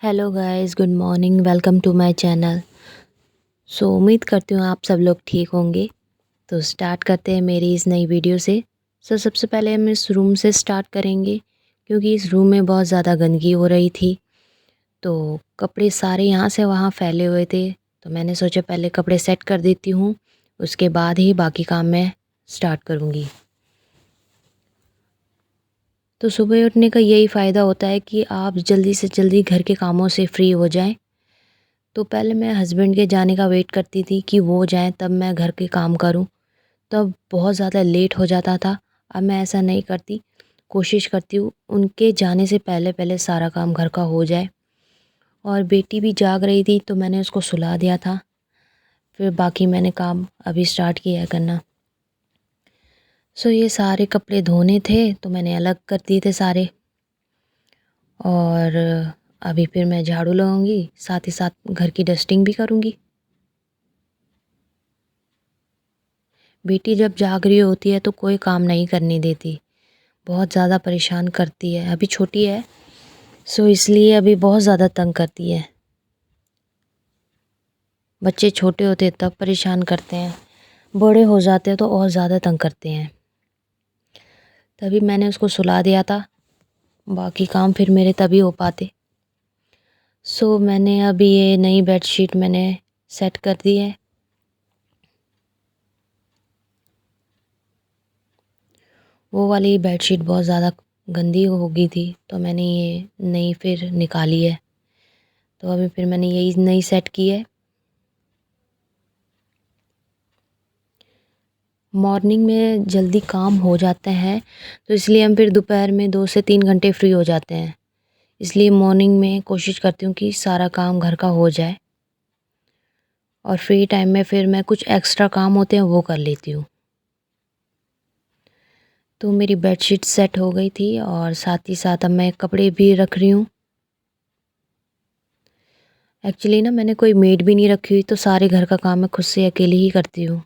Hello guys, good morning. Welcome to my channel. उम्मीद करती हूँ आप सब लोग ठीक होंगे। तो स्टार्ट करते हैं मेरी इस नई वीडियो से। सबसे पहले हम इस रूम से स्टार्ट करेंगे, क्योंकि इस रूम में बहुत ज़्यादा गंदगी हो रही थी। तो कपड़े सारे यहाँ से वहाँ फैले हुए थे, तो मैंने सोचा पहले कपड़े सेट कर देती हूँ, उसके बाद ही बाकी काम मैं स्टार्ट करूँगी। तो सुबह उठने का यही फ़ायदा होता है कि आप जल्दी से जल्दी घर के कामों से फ्री हो जाएं। तो पहले मैं हस्बैंड के जाने का वेट करती थी कि वो जाएं तब मैं घर के काम करूं, तब बहुत ज़्यादा लेट हो जाता था। अब मैं ऐसा नहीं करती, कोशिश करती हूँ उनके जाने से पहले पहले सारा काम घर का हो जाए। और बेटी भी जाग रही थी तो मैंने उसको सुला दिया था, फिर बाकी मैंने काम अभी स्टार्ट किया है करना। ये सारे कपड़े धोने थे तो मैंने अलग कर दिए थे सारे। और अभी फिर मैं झाड़ू लगाऊंगी, साथ ही साथ घर की डस्टिंग भी करूंगी। बेटी जब जाग रही होती है तो कोई काम नहीं करने देती, बहुत ज़्यादा परेशान करती है। अभी छोटी है, इसलिए अभी बहुत ज़्यादा तंग करती है। बच्चे छोटे होते हैं तब परेशान करते हैं, बड़े हो जाते हैं तो और ज़्यादा तंग करते हैं। तभी मैंने उसको सुला दिया था, बाकी काम फिर मेरे तभी हो पाते। मैंने अभी ये नई बेडशीट मैंने सेट कर दी है। वो वाली बेडशीट बहुत ज़्यादा गंदी हो गई थी, तो मैंने ये नई फिर निकाली है। तो अभी फिर मैंने यही नई सेट की है। मॉर्निंग में जल्दी काम हो जाते हैं, तो इसलिए हम फिर दोपहर में 2 से 3 घंटे फ्री हो जाते हैं। इसलिए मॉर्निंग में कोशिश करती हूँ कि सारा काम घर का हो जाए, और फ्री टाइम में फिर मैं कुछ एक्स्ट्रा काम होते हैं वो कर लेती हूँ। तो मेरी बेडशीट सेट हो गई थी, और साथ ही साथ अब मैं कपड़े भी रख रही हूँ। एक्चुअली ना मैंने कोई मेड भी नहीं रखी हुई, तो सारे घर का काम मैं खुद से अकेले ही करती हूँ,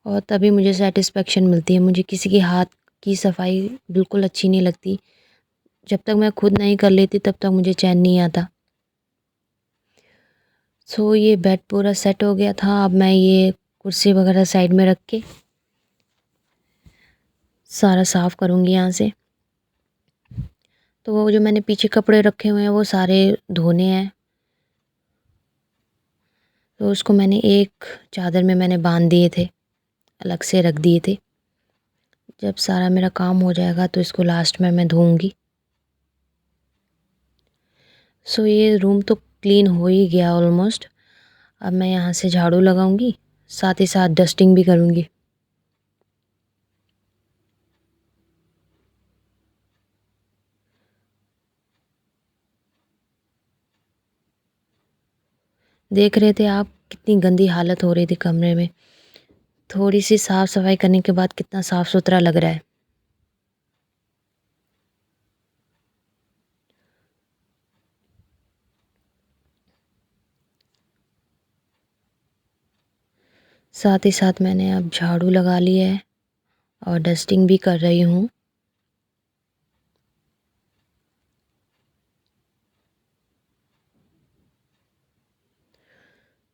और तभी मुझे सेटिस्फेक्शन मिलती है। मुझे किसी के हाथ की सफाई बिल्कुल अच्छी नहीं लगती। जब तक मैं खुद नहीं कर लेती तब तक मुझे चैन नहीं आता। ये बेड पूरा सेट हो गया था। अब मैं ये कुर्सी वगैरह साइड में रख के सारा साफ़ करूँगी यहाँ से। तो वो जो मैंने पीछे कपड़े रखे हुए हैं वो सारे धोने हैं। तो उसको मैंने एक चादर में मैंने बांध दिए थे, अलग से रख दिए थे। जब सारा मेरा काम हो जाएगा तो इसको लास्ट में मैं धोऊंगी। ये रूम तो क्लीन हो ही गया ऑलमोस्ट। अब मैं यहाँ से झाड़ू लगाऊंगी, साथ ही साथ डस्टिंग भी करूँगी। देख रहे थे आप कितनी गंदी हालत हो रही थी कमरे में। थोड़ी सी साफ़ सफाई करने के बाद कितना साफ़ सुथरा लग रहा है। साथ ही साथ मैंने अब झाड़ू लगा लिया है और डस्टिंग भी कर रही हूँ।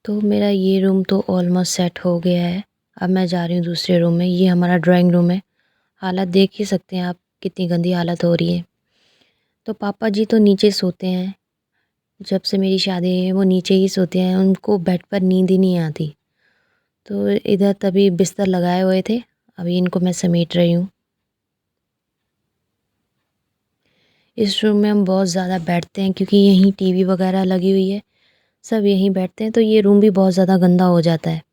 तो मेरा ये रूम तो ऑलमोस्ट सेट हो गया है। अब मैं जा रही हूँ दूसरे रूम में। ये हमारा ड्राइंग रूम है। हालत देख ही सकते हैं आप, कितनी गंदी हालत हो रही है। तो पापा जी तो नीचे सोते हैं, जब से मेरी शादी हुई है वो नीचे ही सोते हैं। उनको बेड पर नींद ही नहीं आती। तो इधर तभी बिस्तर लगाए हुए थे, अभी इनको मैं समेट रही हूँ। इस रूम में हम बहुत ज़्यादा बैठते हैं, क्योंकि यहीं टीवी वगैरह लगी हुई है, सब यहीं बैठते हैं, तो ये रूम भी बहुत ज़्यादा गंदा हो जाता है।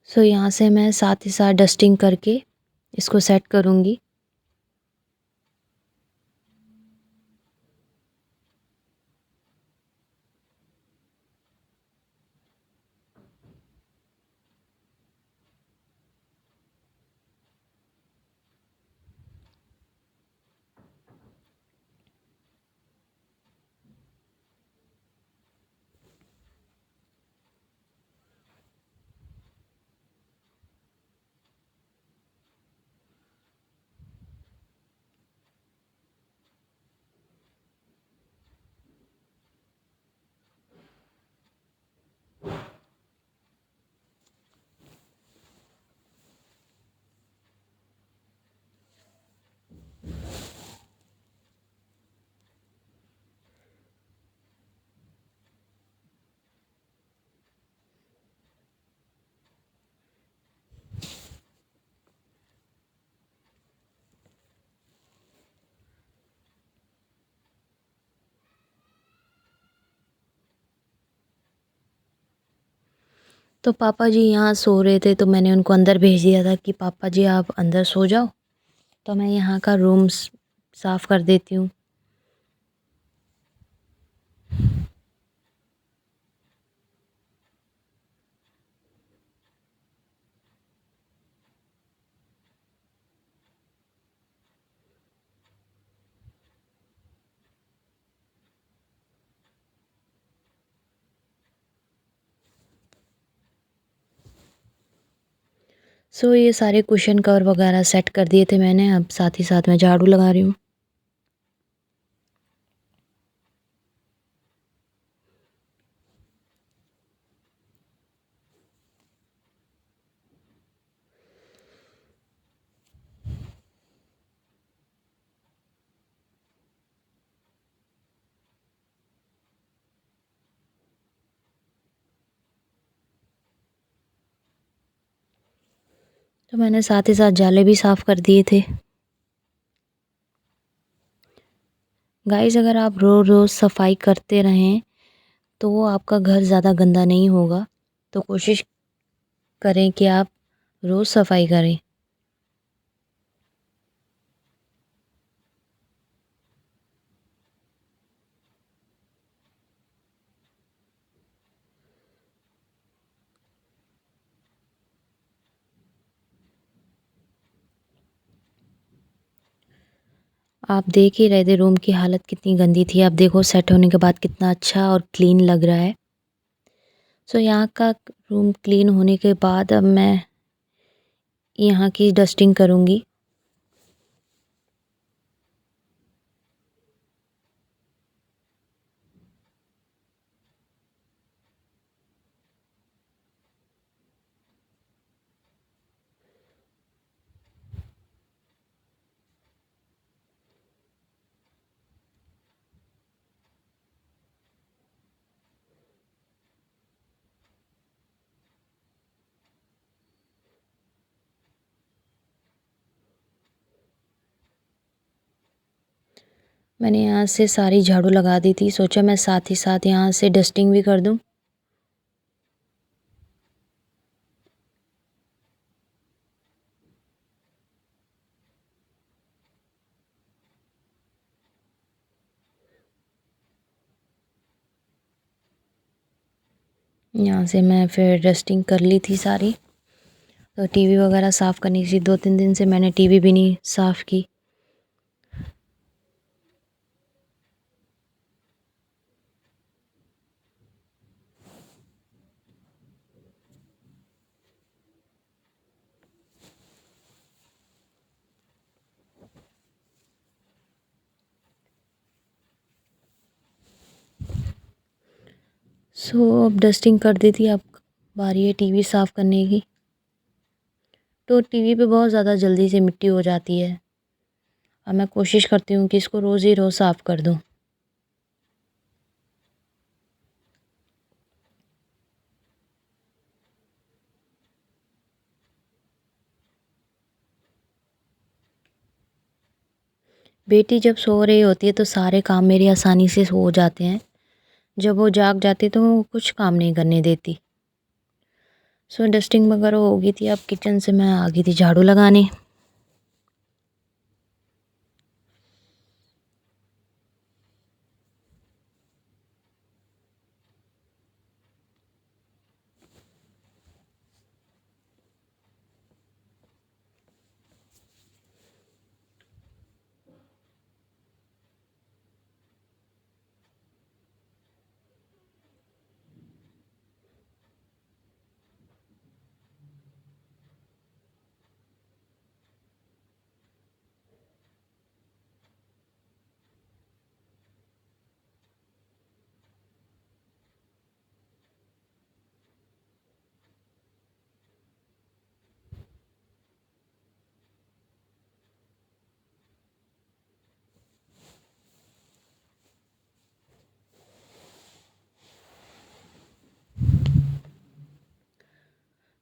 यहाँ से मैं साथ ही साथ डस्टिंग करके इसको सेट करूँगी। तो पापा जी यहाँ सो रहे थे, तो मैंने उनको अंदर भेज दिया था कि पापा जी आप अंदर सो जाओ, तो मैं यहाँ का रूम साफ़ कर देती हूँ। सो ये सारे कुशन कवर वगैरह सेट कर दिए थे मैंने, अब साथ ही साथ मैं झाड़ू लगा रही हूँ। तो मैंने साथ ही साथ जाले भी साफ़ कर दिए थे। गाइस, अगर आप रोज़ सफाई करते रहें तो वो आपका घर ज़्यादा गंदा नहीं होगा। तो कोशिश करें कि आप रोज़ सफाई करें। आप देख ही रहे थे रूम की हालत कितनी गंदी थी। अब देखो सेट होने के बाद कितना अच्छा और क्लीन लग रहा है। सो यहाँ का रूम क्लीन होने के बाद अब मैं यहाँ की डस्टिंग करूँगी। मैंने यहाँ से सारी झाड़ू लगा दी थी, सोचा मैं साथ ही साथ यहाँ से डस्टिंग भी कर दूँ। यहाँ से मैं फिर डस्टिंग कर ली थी सारी। तो टीवी वगैरह साफ़ करनी थी, 2-3 दिन से मैंने टीवी भी नहीं साफ़ की। सो अब डस्टिंग कर दी थी, अब बारी है टीवी साफ़ करने की। तो टीवी पे बहुत ज़्यादा जल्दी से मिट्टी हो जाती है। अब मैं कोशिश करती हूँ कि इसको रोज़ ही रोज़ साफ़ कर दूँ। बेटी जब सो रही होती है तो सारे काम मेरे आसानी से हो जाते हैं। जब वो जाग जाती है तो वो कुछ काम नहीं करने देती। सो डस्टिंग वगैरह हो गई थी, अब किचन से मैं आ गई थी झाड़ू लगाने।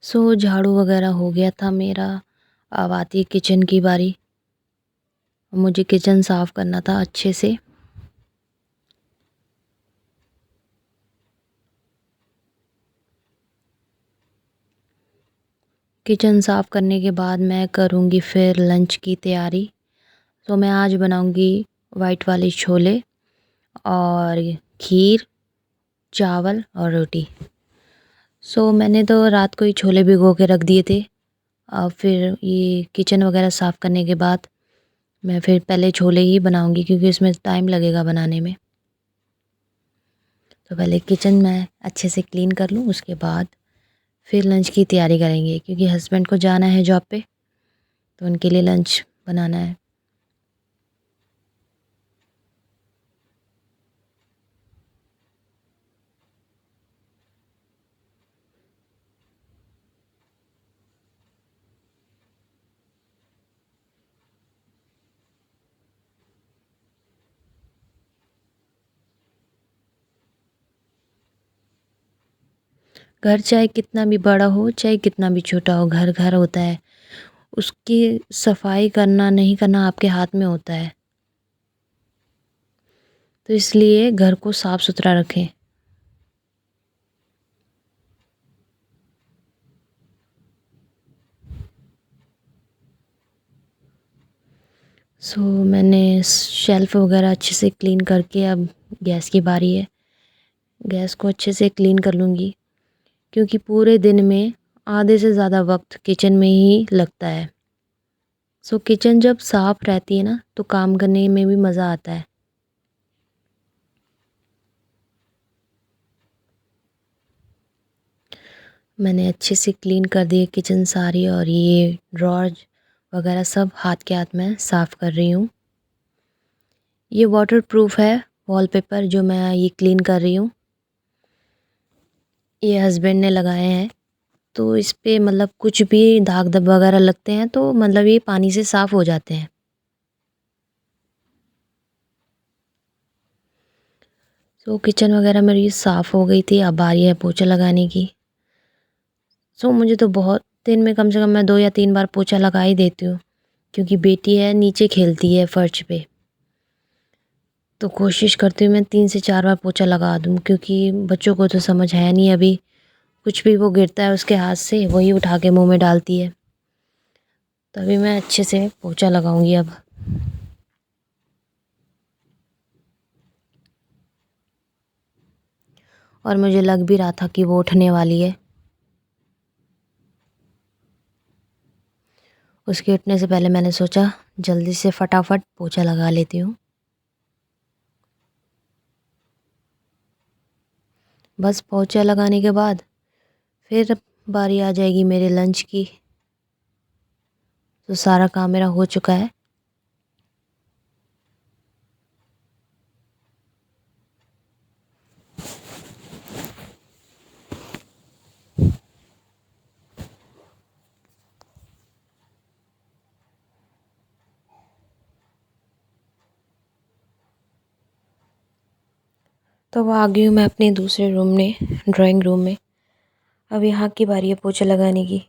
सो झाड़ू वगैरह हो गया था मेरा। अब आती है किचन की बारी। मुझे किचन साफ़ करना था अच्छे से। किचन साफ़ करने के बाद मैं करूँगी फिर लंच की तैयारी। तो मैं आज बनाऊँगी वाइट वाले छोले और खीर, चावल और रोटी। मैंने तो रात को ही छोले भिगो के रख दिए थे। फिर ये किचन वगैरह साफ़ करने के बाद मैं फिर पहले छोले ही बनाऊँगी क्योंकि इसमें टाइम लगेगा बनाने में। तो पहले किचन मैं अच्छे से क्लीन कर लूँ, उसके बाद फिर लंच की तैयारी करेंगे क्योंकि हस्बैंड को जाना है जॉब पे, तो उनके लिए लंच बनाना है। घर चाहे कितना भी बड़ा हो, चाहे कितना भी छोटा हो, घर घर होता है। उसकी सफाई करना नहीं करना आपके हाथ में होता है। तो इसलिए घर को साफ सुथरा रखें। मैंने शेल्फ़ वगैरह अच्छे से क्लीन करके अब गैस की बारी है। गैस को अच्छे से क्लीन कर लूँगी क्योंकि पूरे दिन में आधे से ज़्यादा वक्त किचन में ही लगता है। किचन जब साफ़ रहती है ना तो काम करने में भी मज़ा आता है। मैंने अच्छे से क्लीन कर दी है किचन सारी, और ये ड्रॉर वगैरह सब हाथ के हाथ में साफ़ कर रही हूँ। ये वाटरप्रूफ है वॉलपेपर जो मैं ये क्लीन कर रही हूँ। ये हस्बैंड ने लगाए हैं, तो इस पे मतलब कुछ भी दाग धब्बे वगैरह लगते हैं तो मतलब ये पानी से साफ़ हो जाते हैं। किचन वगैरह मेरी साफ़ हो गई थी, अब बारी है पोछा लगाने की। मुझे तो बहुत दिन में कम से कम मैं 2 या 3 बार पोछा लगा ही देती हूँ क्योंकि बेटी है नीचे खेलती है फर्श पे। तो कोशिश करती हूँ मैं 3 से 4 बार पोछा लगा दूँ क्योंकि बच्चों को तो समझ है नहीं अभी। कुछ भी वो गिरता है उसके हाथ से वही उठा के मुँह में डालती है। तभी मैं अच्छे से पोछा लगाऊँगी अब। और मुझे लग भी रहा था कि वो उठने वाली है। उसके उठने से पहले मैंने सोचा जल्दी से फटाफट पोछा लगा लेती हूँ। बस पोछा लगाने के बाद फिर बारी आ जाएगी मेरे लंच की। तो सारा काम मेरा हो चुका है। तो अब आ गई हूँ मैं अपने दूसरे रूम में, ड्राइंग रूम में। अब यहाँ की बारी है पोछा लगाने की।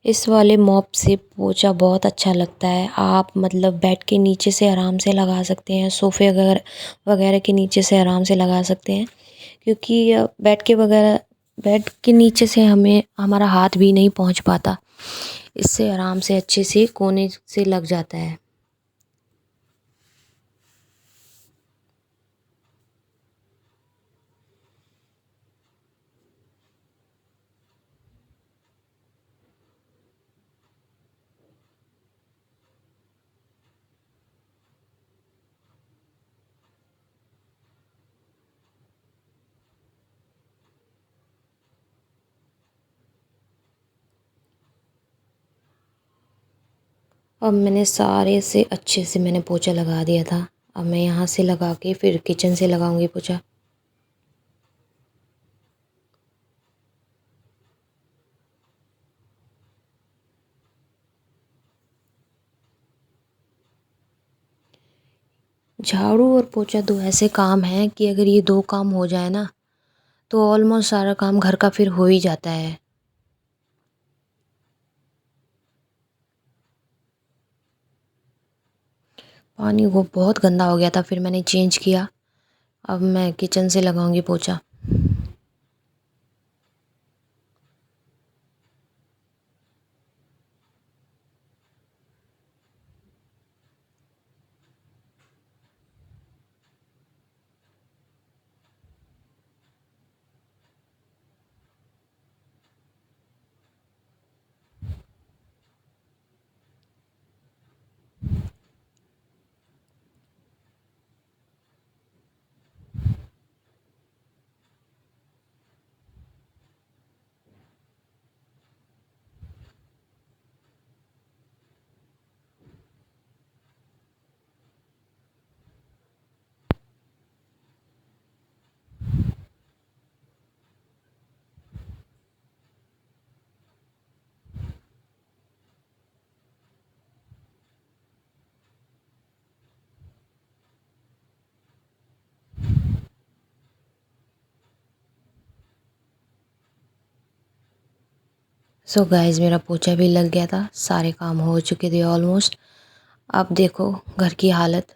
इस वाले मॉप से पोछा बहुत अच्छा लगता है। आप मतलब बेड के नीचे से आराम से लगा सकते हैं, सोफ़े वगैरह वगैरह के नीचे से आराम से लगा सकते हैं क्योंकि बेड के नीचे से हमें हमारा हाथ भी नहीं पहुंच पाता। इससे आराम से अच्छे से कोने से लग जाता है। अब मैंने सारे से अच्छे से मैंने पोछा लगा दिया था। अब मैं यहाँ से लगा के फिर किचन से लगाऊंगी पोछा। झाड़ू और पोछा दो ऐसे काम हैं कि अगर ये दो काम हो जाए ना तो ऑलमोस्ट सारा काम घर का फिर हो ही जाता है। पानी वो बहुत गंदा हो गया था, फिर मैंने चेंज किया। अब मैं किचन से लगाऊंगी पोछा। सो गाइस, मेरा पोछा भी लग गया था, सारे काम हो चुके थे ऑलमोस्ट। अब देखो घर की हालत,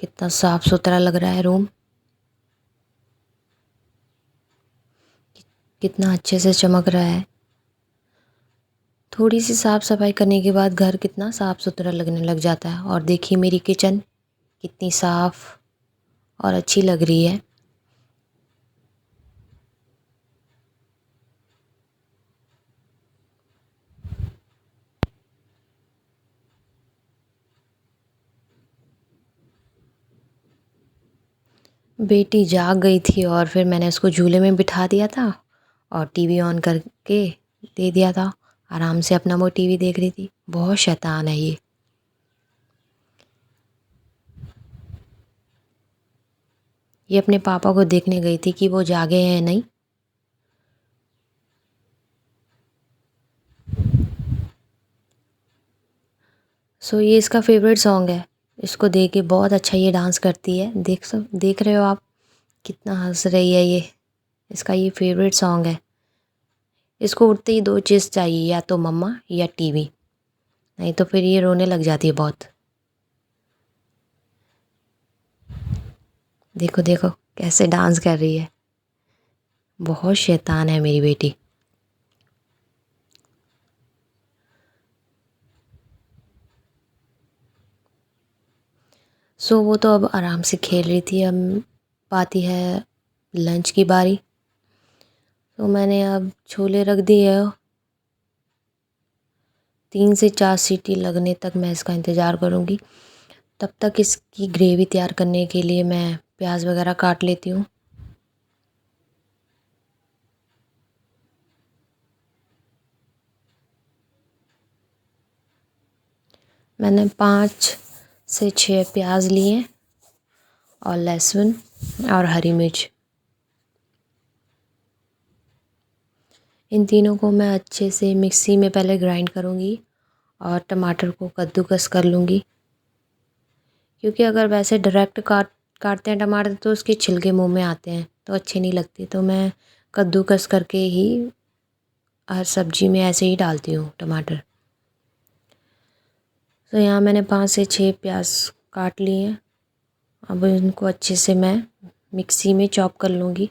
कितना साफ सुथरा लग रहा है रूम, कितना अच्छे से चमक रहा है। थोड़ी सी साफ सफाई करने के बाद घर कितना साफ सुथरा लगने लग जाता है। और देखिए मेरी किचन कितनी साफ और अच्छी लग रही है। बेटी जाग गई थी और फिर मैंने उसको झूले में बिठा दिया था और टीवी ऑन करके दे दिया था। आराम से अपना वो टीवी देख रही थी। बहुत शैतान है ये अपने पापा को देखने गई थी कि वो जागे हैं नहीं। सो ये इसका फेवरेट सॉन्ग है। इसको देख के बहुत अच्छा ये डांस करती है। देख रहे हो आप कितना हंस रही है ये। इसका ये फेवरेट सॉन्ग है। इसको उठते ही दो चीज़ चाहिए, या तो मम्मा या टीवी, नहीं तो फिर ये रोने लग जाती है बहुत। देखो देखो कैसे डांस कर रही है। बहुत शैतान है मेरी बेटी। सो वो तो अब आराम से खेल रही थी। अब आती है लंच की बारी। तो मैंने अब छोले रख दिए। 3 से 4 सीटी लगने तक मैं इसका इंतज़ार करूँगी। तब तक इसकी ग्रेवी तैयार करने के लिए मैं प्याज वगैरह काट लेती हूँ। मैंने 5 से 6 प्याज लिए और लहसुन और हरी मिर्च। इन तीनों को मैं अच्छे से मिक्सी में पहले ग्राइंड करूँगी और टमाटर को कद्दूकस कर लूँगी। क्योंकि अगर वैसे डायरेक्ट काटते हैं टमाटर तो उसके छिलके मुंह में आते हैं तो अच्छे नहीं लगते। तो मैं कद्दूकस करके ही हर सब्जी में ऐसे ही डालती हूँ टमाटर। तो यहाँ मैंने 5 से 6 प्याज काट लिए हैं। अब इनको अच्छे से मैं मिक्सी में चॉप कर लूँगी।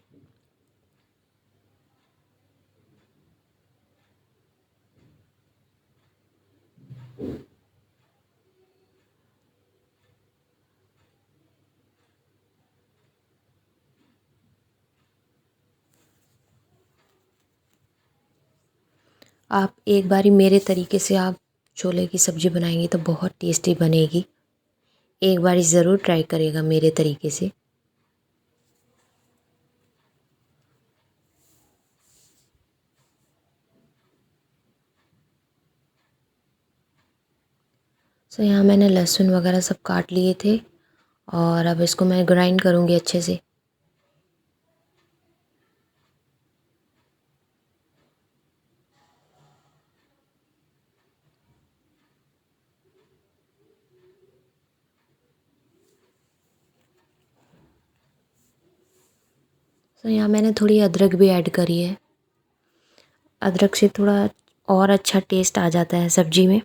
आप एक बारी मेरे तरीके से आप छोले की सब्ज़ी बनाएंगी तो बहुत टेस्टी बनेगी। एक बारी ज़रूर ट्राई करिएगा मेरे तरीके से। सो यहाँ मैंने लहसुन वगैरह सब काट लिए थे और अब इसको मैं ग्राइंड करूँगी अच्छे से। तो यहाँ मैंने थोड़ी अदरक भी ऐड करी है। अदरक से थोड़ा और अच्छा टेस्ट आ जाता है सब्जी में।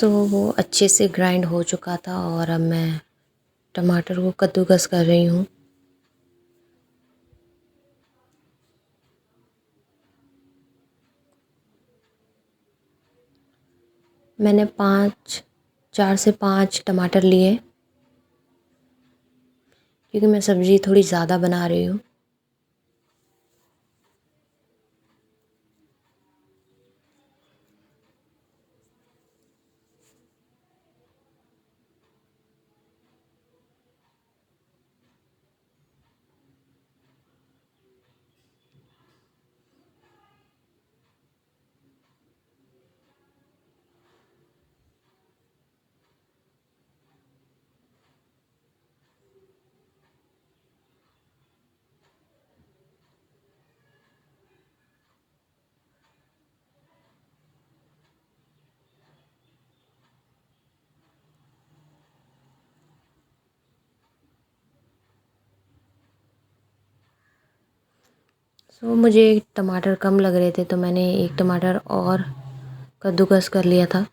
वो अच्छे से ग्राइंड हो चुका था और अब मैं टमाटर को कद्दूकस कर रही हूँ। मैंने 4 से 5 टमाटर लिए क्योंकि मैं सब्ज़ी थोड़ी ज़्यादा बना रही हूँ। मुझे टमाटर कम लग रहे थे तो मैंने एक टमाटर और कद्दूकस कर लिया था।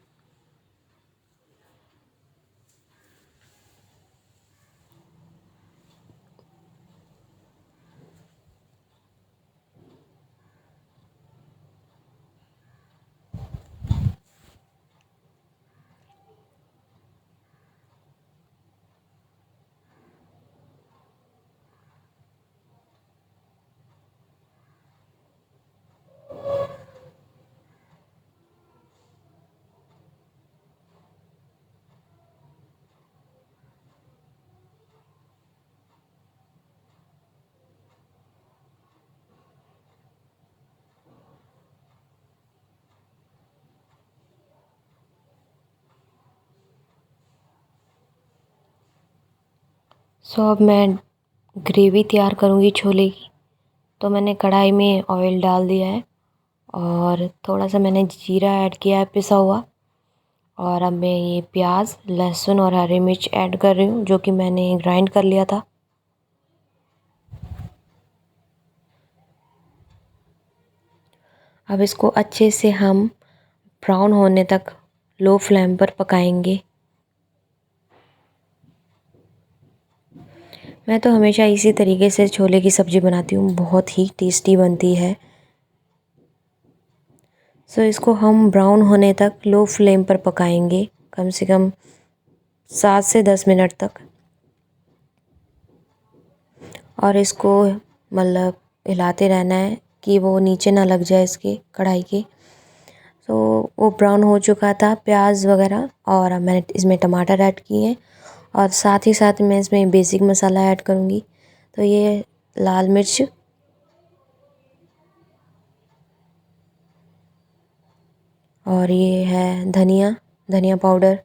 अब मैं ग्रेवी तैयार करूँगी छोले की। तो मैंने कढ़ाई में ऑयल डाल दिया है और थोड़ा सा मैंने जीरा ऐड किया है पिसा हुआ। और अब मैं ये प्याज, लहसुन और हरी मिर्च ऐड कर रही हूँ जो कि मैंने ग्राइंड कर लिया था। अब इसको अच्छे से हम ब्राउन होने तक लो फ्लेम पर पकाएंगे। मैं तो हमेशा इसी तरीके से छोले की सब्ज़ी बनाती हूँ, बहुत ही टेस्टी बनती है। इसको हम ब्राउन होने तक लो फ्लेम पर पकाएंगे, कम से कम 7 से 10 मिनट तक। और इसको मतलब हिलाते रहना है कि वो नीचे ना लग जाए इसके कढ़ाई के। वो ब्राउन हो चुका था प्याज वगैरह और अब मैंने इसमें टमाटर ऐड किए हैं और साथ ही साथ मैं इसमें बेसिक मसाला ऐड करूँगी। तो ये लाल मिर्च और ये है धनिया पाउडर,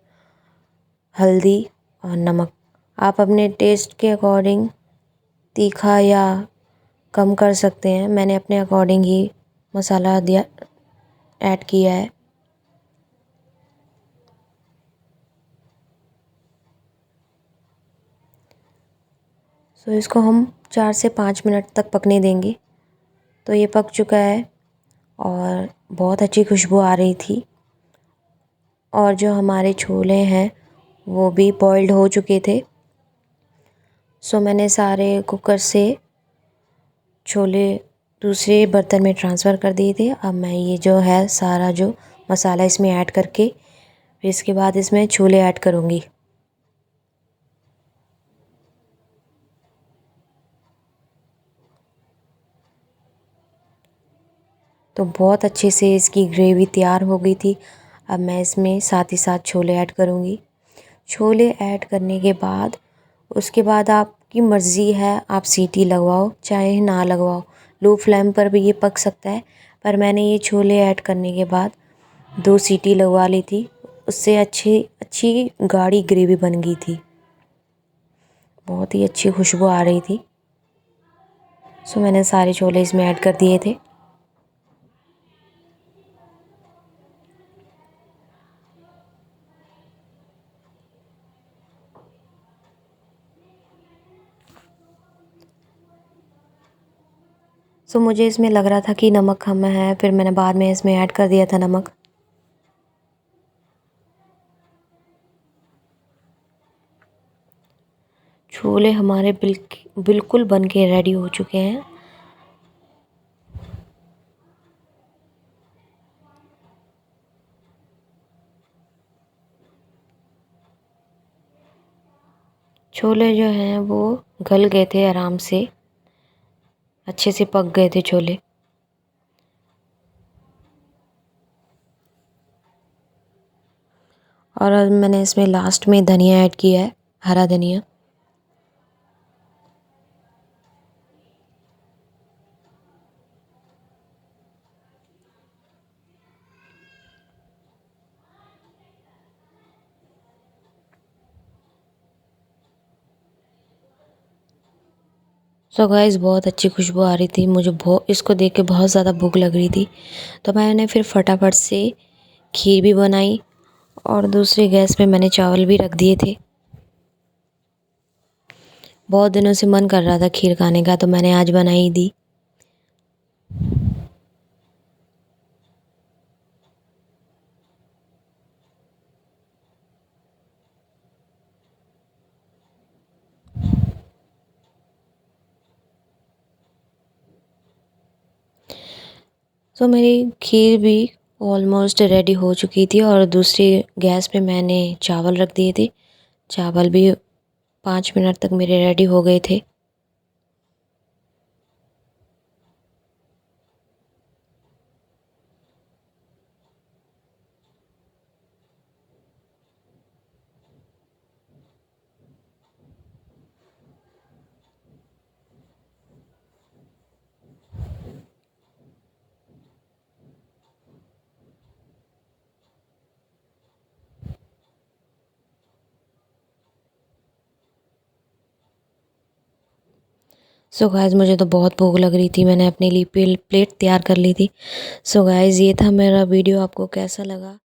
हल्दी और नमक। आप अपने टेस्ट के अकॉर्डिंग तीखा या कम कर सकते हैं। मैंने अपने अकॉर्डिंग ही मसाला दिया ऐड किया है। इसको हम 4 से 5 मिनट तक पकने देंगे। तो ये पक चुका है और बहुत अच्छी खुशबू आ रही थी। और जो हमारे छोले हैं वो भी बॉइल्ड हो चुके थे। मैंने सारे कुकर से छोले दूसरे बर्तन में ट्रांसफ़र कर दिए थे। अब मैं ये जो है सारा जो मसाला इसमें ऐड करके फिर इसके बाद इसमें छोले ऐड करूँगी। तो बहुत अच्छे से इसकी ग्रेवी तैयार हो गई थी। अब मैं इसमें साथ ही साथ छोले ऐड करूँगी। छोले ऐड करने के बाद उसके बाद आपकी मर्ज़ी है, आप सीटी लगवाओ चाहे ना लगवाओ। लो फ्लेम पर भी ये पक सकता है, पर मैंने ये छोले ऐड करने के बाद 2 सीटी लगवा ली थी। उससे अच्छी गाढ़ी ग्रेवी बन गई थी। बहुत ही अच्छी खुशबू आ रही थी। मैंने सारे छोले इसमें ऐड कर दिए थे। मुझे इसमें लग रहा था कि नमक कम है, फिर मैंने बाद में इसमें ऐड कर दिया था नमक। छोले हमारे बिल्कुल बन के रेडी हो चुके हैं। छोले जो हैं वो गल गए थे आराम से, अच्छे से पक गए थे छोले। और अब मैंने इसमें लास्ट में धनिया ऐड किया है, हरा धनिया। सो गाइस बहुत अच्छी खुशबू आ रही थी, मुझे इसको देख के बहुत ज़्यादा भूख लग रही थी। तो मैंने फिर फटाफट से खीर भी बनाई और दूसरी गैस पे मैंने चावल भी रख दिए थे। बहुत दिनों से मन कर रहा था खीर खाने का, तो मैंने आज बनाई दी। तो मेरी खीर भी ऑलमोस्ट रेडी हो चुकी थी और दूसरी गैस पे मैंने चावल रख दिए थे। चावल भी 5 मिनट तक मेरे रेडी हो गए थे। सो गाइस मुझे तो बहुत भूख लग रही थी, मैंने अपने लिए प्लेट तैयार कर ली थी। सो गाइस ये था मेरा वीडियो, आपको कैसा लगा